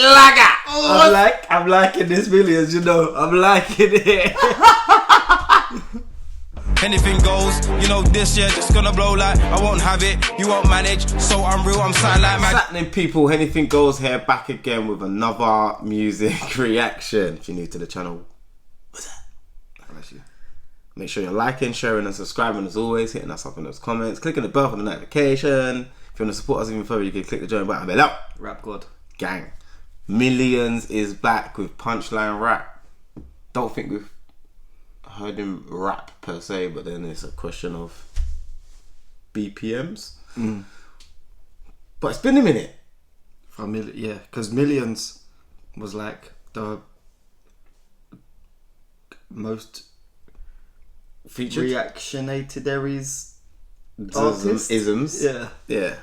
I'm liking this millions, you know. I'm liking it. Anything goes, you know this year it's gonna blow like I won't have it, you won't manage, so I'm real, I'm silent like What's happening, people? Anything Goes here, back again with another music reaction. If you're new to the channel, what's that? Bless you. Make sure you're liking, sharing and subscribing as always, hitting us up in those comments, clicking the bell for the notification. If you want to support us even further, you can click the join button below. Rap God. Gang. M1LLIONZ is back with Punchline Rap. Don't think we've heard him rap per se, but then it's a question of BPMs. But it's been a minute. Yeah, because M1LLIONZ was like the most Featured reactionaries artist. Isms. Yeah. Yeah.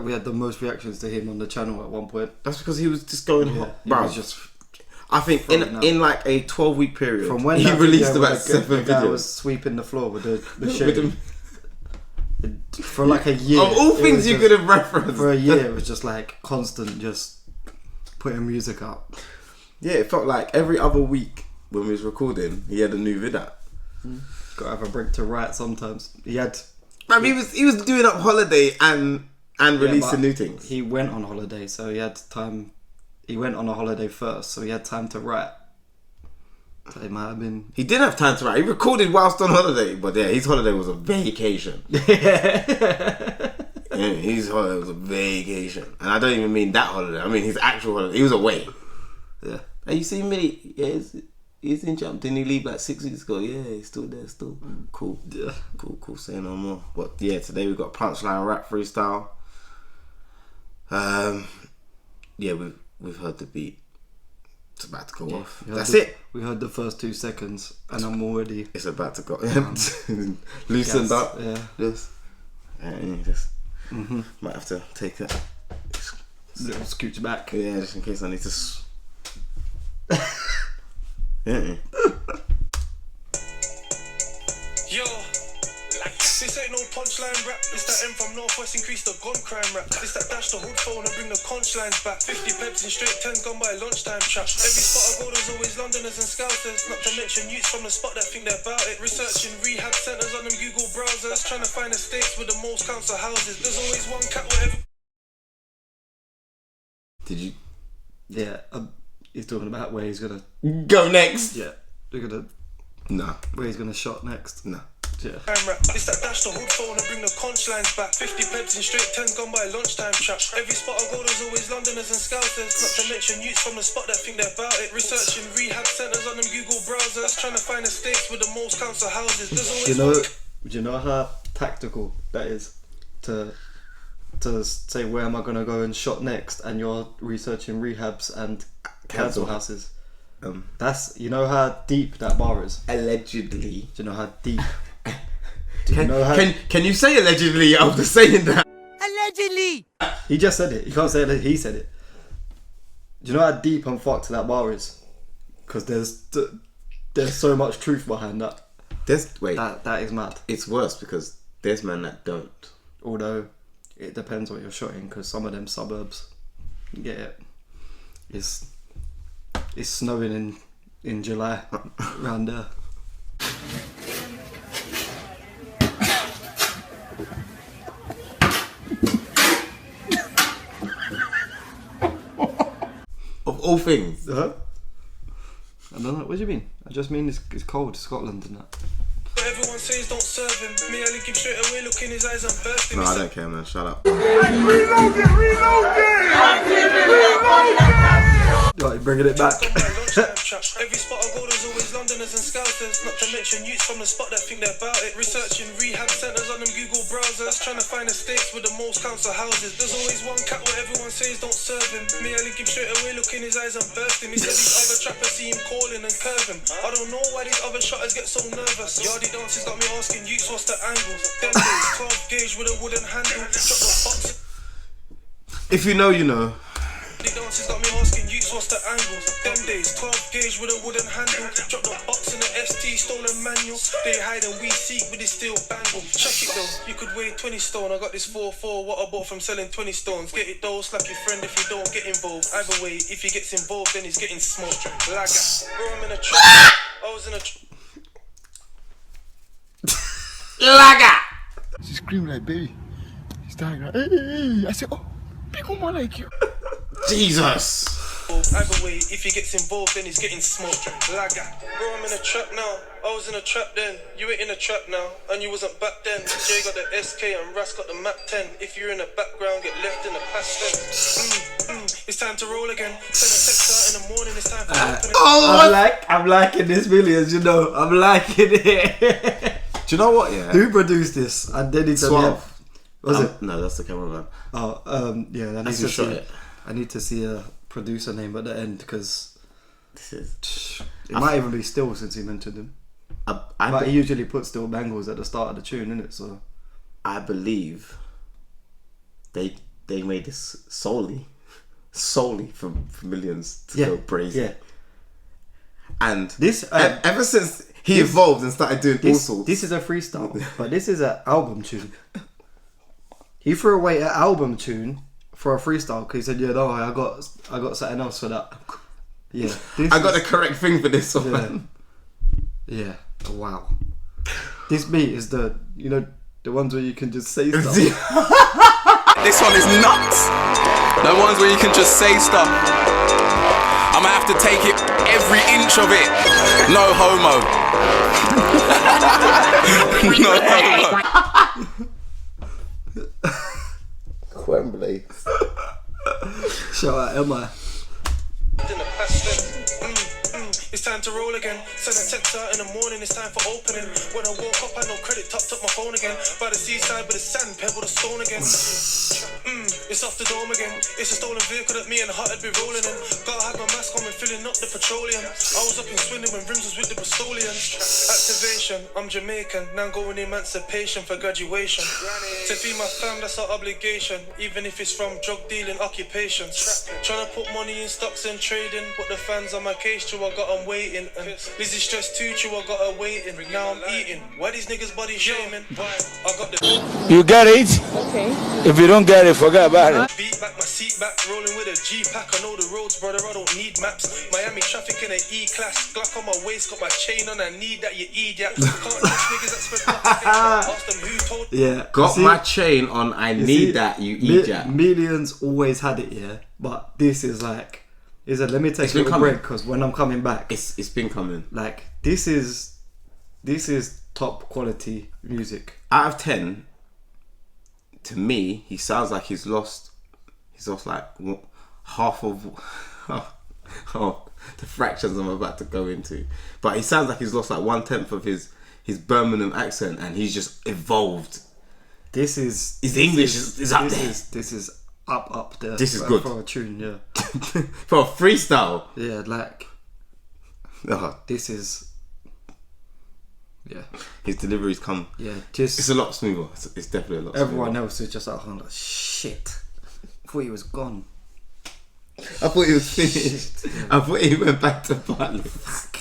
We had the most reactions to him on the channel at one point. That's because he was just going hot. He Bro, was just I think in like a 12-week period, from when he released about 7 the guy videos. was sweeping the floor with the shade. For like a year. Of all things you could have referenced. For a year, it was just like constant, just putting music up. Yeah, it felt like every other week when we was recording, he had a new vid out. Gotta have a break to write sometimes. He had... Man, he was doing up holiday and releasing new things. He went on holiday, so he had time. He went on a holiday first, so he had time to write. So it might have been... He did have time to write. He recorded whilst on holiday, but yeah, his holiday was a vacation. Yeah, his holiday was a vacation. And I don't even mean that holiday. I mean his actual holiday. He was away. Yeah. And you see me, yeah, he's in jump. Didn't he leave like 6 weeks ago? Yeah, he's still there, still. Cool. Yeah. Cool, say no more. But yeah, today we've got Punchline Rap Freestyle. Yeah, we've heard the beat. It's about to go off. That's it. We heard the first 2 seconds, and I'm already... It's about to go. Loosened up. Yeah. Just might have to take a little scooch back. Yeah, just in case I need to. Yeah. Yo, this ain't no punchline rap. It's that M from Northwest, increase the gun crime rap. It's that dash the hood phone and bring the punchlines back. 50 peps in straight 10 gone by lunchtime trap. Every spot I go there's always Londoners and Scousers. Not to mention youths from the spot that think they're about it. Researching rehab centres on them Google browsers. Trying to find the states with the most council houses. There's always one cat wherever. Did you? Yeah, he's talking about where he's gonna go next. Yeah, they're gonna. Nah. Where he's gonna shot next. Nah. Yeah. It's that dash the hood phone and bring the punchlines back. 50 peps in straight 10 gone by lunchtime trap. Every spot I go there's always Londoners and Scousers. Not to mention youths from the spot that think they're about it. Researching rehab centres on them Google browsers. Trying to find the states with the most council houses. There's always Do you know how tactical that is to say where am I gonna go and shot next, and you're researching rehabs and council houses. That's, you know how deep that bar is. Allegedly. Do you know how deep? Can you say allegedly after saying that? allegedly. He just said it. You can't say it. He said it. Do you know how deep and fucked that bar is? Because there's so much truth behind that. That is mad. It's worse because there's men that don't. Although it depends what you're shooting, because some of them suburbs, you get it. It's snowing in July around there. Of all things. I don't know. What do you mean? I just mean it's cold, Scotland and that. Everyone says don't serve him. Me, I lick him straight away, look in his eyes and bursting. No, I don't care, man. Shut up. Reload it! Right, bringing it back. Every spot I go, there's always Londoners and Scousers. Not to mention youths from the spot that think they're about it. Researching rehab centres on them Google browsers. Trying to find the states with the most council houses. There's always one cat where everyone says don't serve him. Me, I lick him straight away, look in his eyes and bursting. He said these other trappers see him calling and curving. I don't know why these other shotters get so nervous. Yardie dances got me asking youths what's the angle. Them days, 12 gauge with a wooden handle. Drop the box. If you know, you know. The dances got me asking youths what's the angle. Them days, 12 gauge with a wooden handle. Drop the box in the ST, stolen manual. They hide and we seek with this steel bangle. Check it though, you could weigh 20 stone. I got this 4-4, what I bought from selling 20 stones. Get it though, slap your friend if you don't get involved. Either way, if he gets involved, then he's getting smoked. Lagger, bro, I'm in a trap. I was in a Laga! She screamed like, baby. He's dying. Like, hey. I said, oh, big woman like you. Jesus! Either way, if he gets involved, then he's getting smoked. Lagger, bro, I'm in a trap now. I was in a trap then. You ain't in a trap now, and you wasn't back then. Jay got the SK and Ras got the Map 10. If you're in the background, get left in the past then. It's time to roll again. Send a text out in the morning. It's time for opening. I'm liking this millions, you know. I'm liking it. Do you know what, yeah? Who produced this? And then it's Suave. Was it? No, that's the cameraman. Oh, yeah. I need who to shot see. it. I need to see a producer name at the end because This is... it might even be Still since he mentioned him. But he usually puts Still Bangles at the start of the tune, innit? So I believe they made this solely for millions to go crazy. Yeah. And This ever since he evolved and started doing all sorts. This is a freestyle, but this is an album tune. He threw away an album tune for a freestyle because he said, "Yeah, no, I got something else for that." Yeah, I got the correct thing for this one. Yeah. Wow. This beat is the ones where you can just say stuff. This one is nuts. The ones where you can just say stuff. I'ma have to take it every inch of it. No homo. No homo. Wembley. Shout out Emma. In the past then. It's time to roll again. Send a text out in the morning, it's time for opening. When I woke up, I no credit, topped up my phone again. By the seaside, with the sand, pebble the stone again. It's off the dome again. It's a stolen vehicle that me and Hut had been rolling in. Gotta have my mask on when filling up the petroleum. I was up in Swindon when Rims was with the Bristolians. Activation, I'm Jamaican, now I'm going emancipation for graduation. To feed my fam, that's our obligation. Even if it's from drug dealing occupations. Trying to put money in stocks and trading. But the fans on my case, too, I got them waiting. And Lizzie stressed too, too, I got her waiting. Now I'm eating. Why these niggas body shaming? I got the You get it? Okay. If you don't get it, forget about it. beat back, my seat back, rolling with a G-pack. I know the roads, brother, I don't need maps. Miami traffic in an E-class. Glock on my waist, got my chain on, I need that, you idiot. Can't trust niggas that spread propaganda. Ask them who told. Yeah. Got my chain on. I need that. You idiot. Millions always had it, yeah. But this is like, let me take a little break because when I'm coming back, It's been coming. like this is top quality music. Out of 10, to me, he sounds like he's lost like half of the fractions I'm about to go into. But he sounds like he's lost like 1/10 of his Birmingham accent, and he's just evolved. This is His English is up there. This is up there. This is good for a tune, yeah. for a freestyle. Yeah, like this is. Yeah, his delivery's come. Yeah, just it's a lot smoother. It's definitely a lot. Everyone smoother. else is just like, oh, shit. I thought he was gone. I thought he was finished. Yeah. I thought he went back to Butler. Fuck.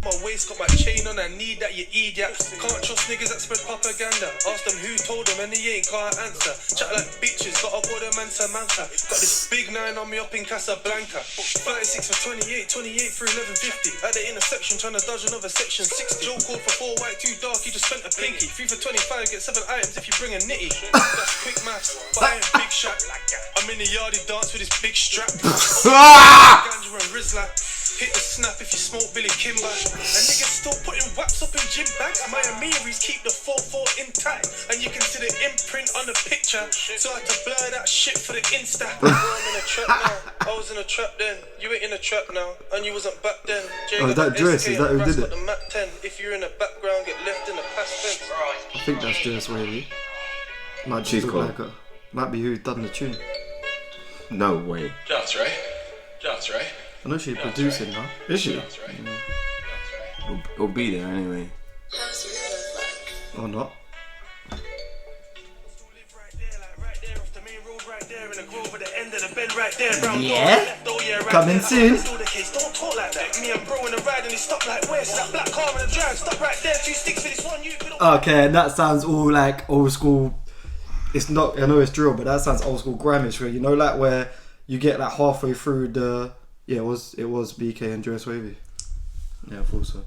My waist, got my chain on, I need that, you idiot. Can't trust niggas that spread propaganda. Ask them who told them and they ain't can't answer. Chat like bitches, gotta go them man Samantha. Got this big 9 on me up in Casablanca. 36 for 28 through 1150. At the intersection, trying to dodge another section 60. Joe called for 4 white, 2 dark, he just spent a pinky. 3 for 25, get 7 items if you bring a nitty. That's quick maths, but I ain't big shot. I'm in the yard, he dance with his big strap. Ganja and Rizla. Hit the snap if you smoke Billy Kimber. And niggas still putting waps up in gym bags. Miami's keep the 4-4 intact. And you can see the imprint on the picture. So I had to blur that shit for the Insta. I'm in a trap now. I was in a trap then. You ain't in a trap now. And you wasn't back then. Jay is that Dress? Is that who did it? The Map 10. If you're in the background, get left in the past tense. I think that's Dress, really. Might She's look cool. like her. Might be who done the tune. No way. That's right. That's right. I know she's producing now. Is she? That's right. It'll be there anyway. Or not. right there, round Yeah. door, yeah, right Coming there. soon. Still the case, don't talk like that. Me and bro in the ride and he stopped like where's that black car in the drive? Stop right there, 2 sticks for this one. You could. Okay, and that sounds all like old school. It's not. I know it's drill, but that sounds old school grimish. Where you know, like where you get like halfway through the. Yeah, it was BK and Joyce Wavy. Yeah, I thought so.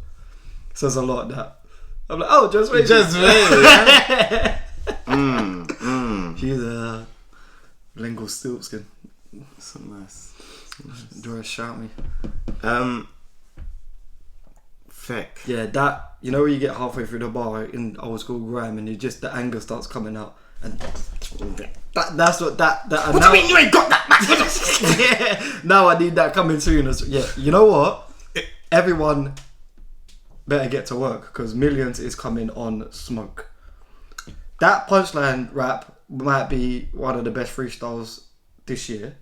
Says a lot that. I'm like, oh, Joyce Wavy. Just wait. He's a lingual stiltskin. So nice. Joyce, shout me. Feck. Yeah, that, you know where you get halfway through the bar in old school grime and you just, the anger starts coming out. And that's what that What do you mean you ain't got that, man? yeah, now I need that coming soon. Yeah, you know what? Everyone better get to work because M1LLIONZ is coming on smoke. That Punchline Rap might be one of the best freestyles this year.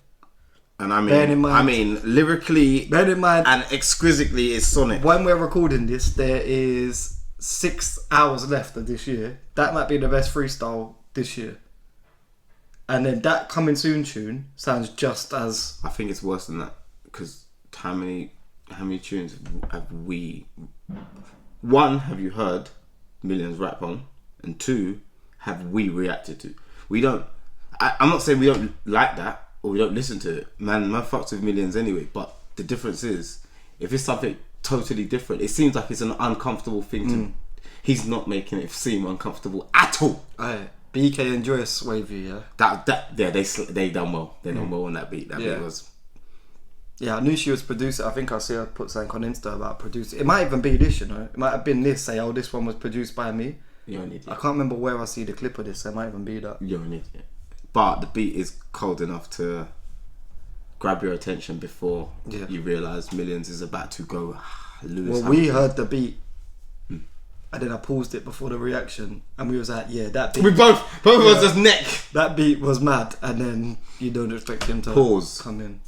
And I mean, Bearing in mind- lyrically Bear in mind, and exquisitely is sonic. when we're recording this, there is 6 hours left of this year. That might be the best freestyle this year. And then that coming soon tune sounds just as... I think it's worse than that because how many tunes have we? One, have you heard M1LLIONZ rap on? And two, have we reacted to? We don't. I'm not saying we don't like that or we don't listen to it. Man fucks with M1LLIONZ anyway. But the difference is, if it's something totally different, it seems like it's an uncomfortable thing to. He's not making it seem uncomfortable at all. Aye. BK and Joyce Wavy, yeah. Yeah, they done well. They done well on that beat. That beat was. Yeah, I knew she was producer. I think I see her put something on Insta about producing. It might even be this, you know. It might have been this. Say, oh, this one was produced by me. You're an idiot. I can't remember where I see the clip of this. So it might even be that. You're an idiot. But the beat is cold enough to grab your attention before you realise M1LLIONZ is about to go lose. Well, we heard the beat, and then I paused it before the reaction, and we was like, yeah, that beat. We both of us just neck. That beat was mad, and then you don't expect him to Pause. come in.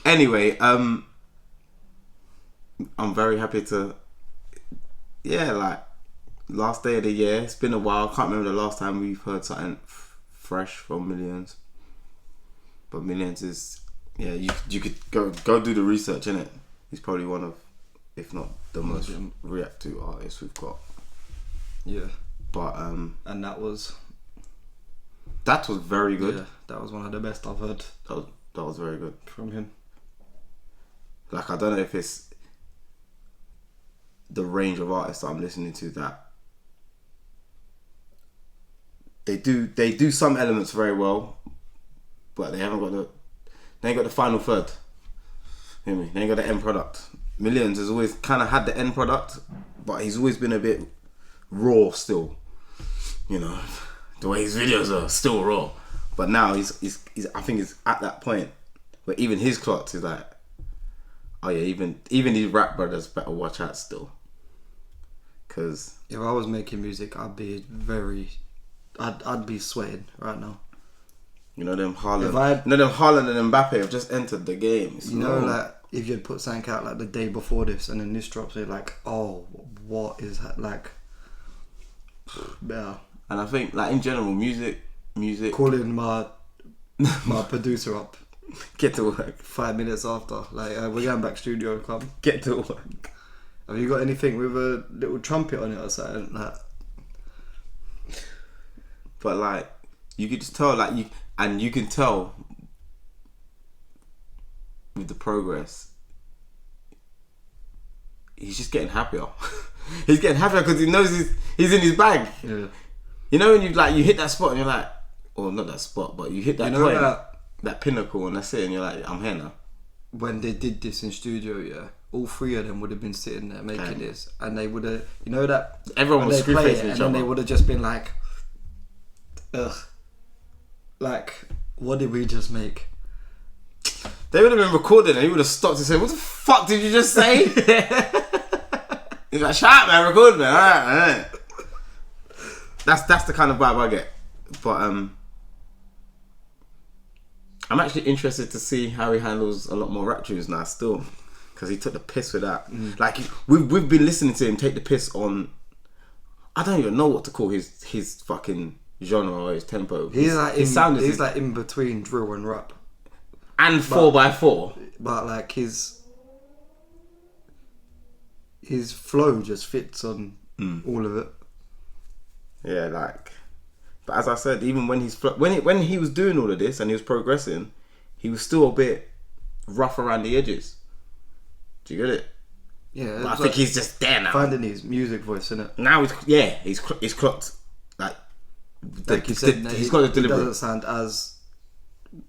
Anyway, I'm very happy to. Yeah, like last day of the year. It's been a while. I can't remember the last time we've heard something fresh from M1LLIONZ. But M1LLIONZ is, yeah. You could go do the research, innit? He's probably one of, if not the most react to artists we've got. Yeah. But and that was very good. Yeah, that was one of the best I've heard That was very good from him. Like, I don't know if it's the range of artists that I'm listening to that they do some elements very well, but they ain't got the final third. You know what I mean? They ain't got the end product. M1LLIONZ has always kind of had the end product, but he's always been a bit raw still. You know, the way his videos are still raw. But now he's I think he's at that point where even his clocks is like, oh yeah, even these rap brothers better watch out still. Cause if I was making music, I'd be sweating right now. You know them Haaland and Mbappe have just entered the game. You know, like if you'd put something out like the day before this, and then this drops, you're like, oh, what is that like? Yeah. And I think, like, in general, music. Calling my producer up. Get to work. 5 minutes after, like, we're going back studio. Come. Get to work. Have you got anything with a little trumpet on it or something? Like, but like, you could just tell, like, you can tell with the progress. He's just getting happier. He's getting happier because he knows he's in his bag. Yeah. You know when you hit that spot and you're like, or not that spot, but you hit that point, that pinnacle, and that's it, and you're like, I'm here now. When they did this in studio, yeah, all three of them would have been sitting there making this, and they would have, you know that everyone was screw facing each other, and they would have just been like, ugh, like, what did we just make? They would have been recording, and he would have stopped and said, "What the fuck did you just say?" He's like, "Shut up, man, record, man." All right. That's the kind of vibe I get. But I'm actually interested to see how he handles a lot more rap tunes now still. because he took the piss with that. Like we've been listening to him take the piss on. I don't even know what to call his fucking genre or his tempo. He's like in between drill and rap. And 4x4. But like his flow just fits on all of it. Yeah, like, but as I said, even when when he was doing all of this and he was progressing, he was still a bit rough around the edges. Do you get it? Yeah, but I think he's just there now. Finding his music voice, innit? Now he's clocked. Like you said, he's got the delivery. He doesn't sound as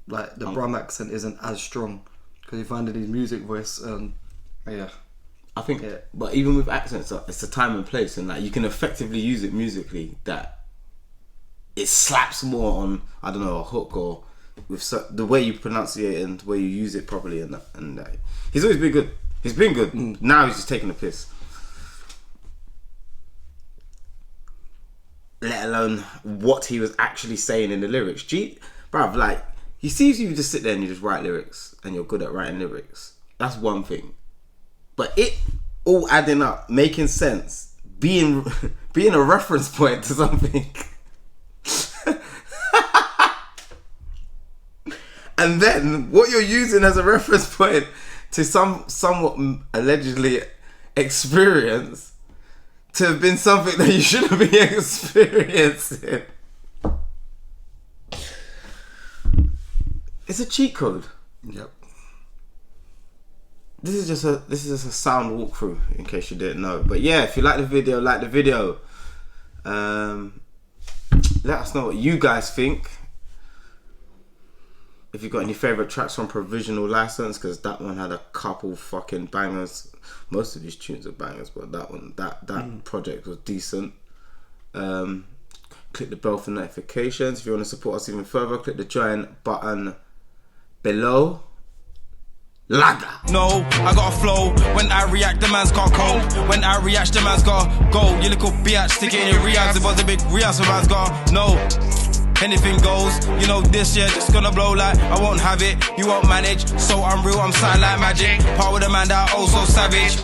like the Brum accent isn't as strong because he finding his music voice and yeah. I think, but even with accents, it's a time and place, and like you can effectively use it musically. That it slaps more on, I don't know, a hook or with the way you pronounce it and the way you use it properly, and he's always been good. He's been good. Now he's just taking a piss. Let alone what he was actually saying in the lyrics. Bruv, like he sees you just sit there and you just write lyrics, and you're good at writing lyrics. That's one thing. But it all adding up, making sense, being a reference point to something. And then what you're using as a reference point to somewhat allegedly experience to have been something that you shouldn't be experiencing. It's a cheat code. Yep. This is just a sound walkthrough, in case you didn't know. But yeah, if you like the video, let us know what you guys think. If you've got any favourite tracks from Provisional License, because that one had a couple fucking bangers. Most of these tunes are bangers, but that project was decent. Click the bell for notifications. If you want to support us even further, click the join button below. Lager. No, I got a flow. When I react, the man's got cold. When I react, the man's got go. You little bitch, stick it in your reacts. It was a big react, so man's got no. Anything goes. You know this year, just gonna blow like I won't have it. You won't manage. So I'm real, I'm silent like magic. Part with a man that also savage.